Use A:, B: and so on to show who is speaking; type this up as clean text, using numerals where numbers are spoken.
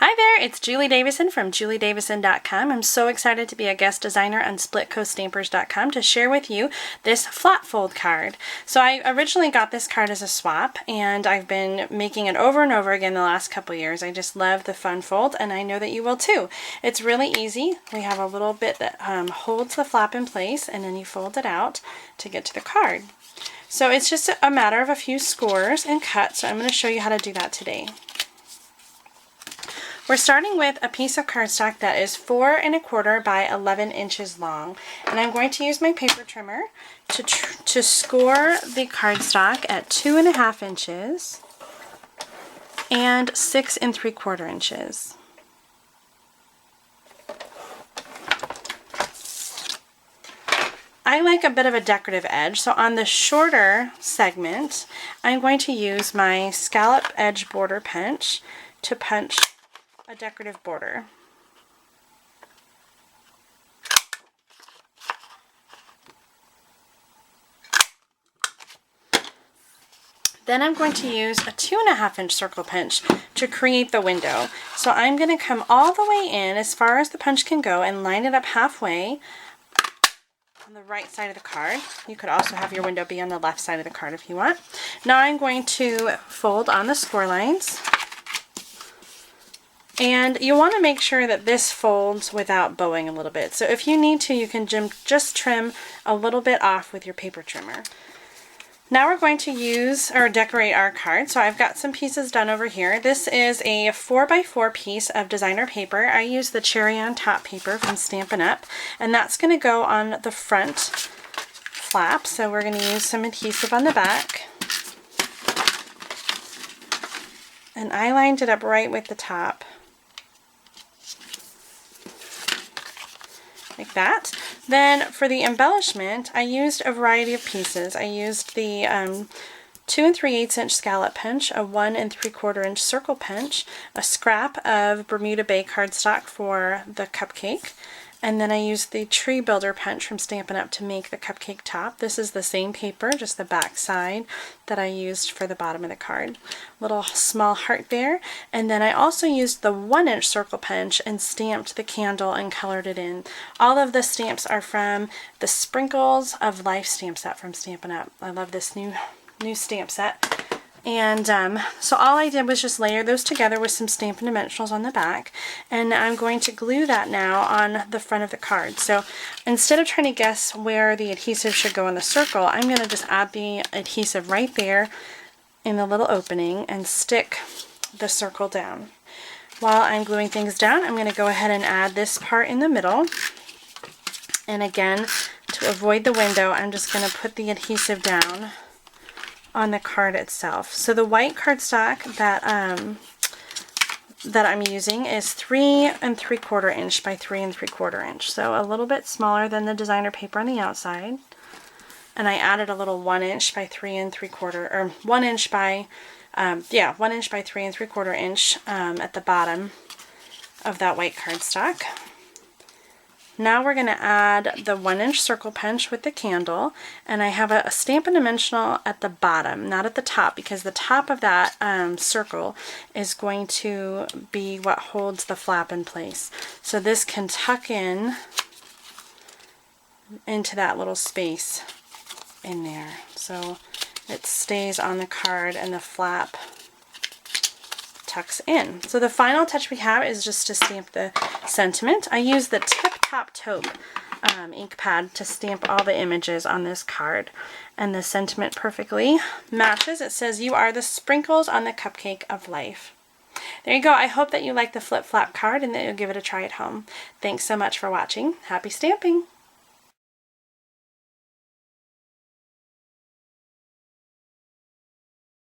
A: Hi there, it's Julie Davison from juliedavison.com. I'm so excited to be a guest designer on splitcoaststampers.com to share with you this flat fold card. So I originally got this card as a swap, and I've been making it over and over again the last couple years. I just love the fun fold, and I know that you will too. It's really easy. We have a little bit that holds the flap in place, and then you fold it out to get to the card. So it's just a matter of a few scores and cuts, so I'm going to show you how to do that today. We're starting with a piece of cardstock that is 4 1/4 by 11 inches long, and I'm going to use my paper trimmer to score the cardstock at 2 1/2 inches and 6 3/4 inches. I like a bit of a decorative edge, so on the shorter segment, I'm going to use my scallop edge border punch to punch a decorative border. Then I'm going to use a 2 1/2 inch circle punch to create the window. So I'm going to come all the way in as far as the punch can go and line it up halfway on the right side of the card. You could also have your window be on the left side of the card if you want. Now I'm going to fold on the score lines. And you want to make sure that this folds without bowing a little bit. So if you need to, you can just trim a little bit off with your paper trimmer. Now we're going to use or decorate our card. So I've got some pieces done over here. This is a 4x4 piece of designer paper. I use the cherry on top paper from Stampin Up, and that's going to go on the front flap. So we're going to use some adhesive on the back. And I lined it up right with the top. Like that. Then for the embellishment, I used a variety of pieces. I used the 2 3/8 inch scallop punch, a 1 3/4 inch circle punch, a scrap of Bermuda Bay cardstock for the cupcake, and then I used the tree builder punch from Stampin' Up to make the cupcake top. This is the same paper, just the back side that I used for the bottom of the card. Little small heart there. And then I also used the 1 inch circle punch and stamped the candle and colored it in. All of the stamps are from the Sprinkles of Life stamp set from Stampin' Up. I love this new stamp set. And so all I did was just layer those together with some Stampin' Dimensionals on the back, and I'm going to glue that now on the front of the card. So instead of trying to guess where the adhesive should go in the circle, I'm going to just add the adhesive right there in the little opening and stick the circle down. While I'm gluing things down, I'm going to go ahead and add this part in the middle. And again, to avoid the window, I'm just going to put the adhesive down on the card itself. So the white cardstock that I'm using is 3 3/4 inch by 3 3/4 inch. So a little bit smaller than the designer paper on the outside. And I added a little 1 inch by 3 3/4, or 1 inch by 1 inch by 3 3/4 inch at the bottom of that white cardstock. Now we're going to add the 1 inch circle punch with the candle, and I have a Stampin' Dimensional at the bottom, not at the top, because the top of that circle is going to be what holds the flap in place. So this can tuck in into that little space in there, so it stays on the card and the flap tucks in. So the final touch we have is just to stamp the sentiment. I use the Tip Top Taupe ink pad to stamp all the images on this card, and the sentiment perfectly matches. It says, "You are the sprinkles on the cupcake of life." There you go. I hope that you like the flip flap card and that you'll give it a try at home. Thanks so much for watching. Happy stamping!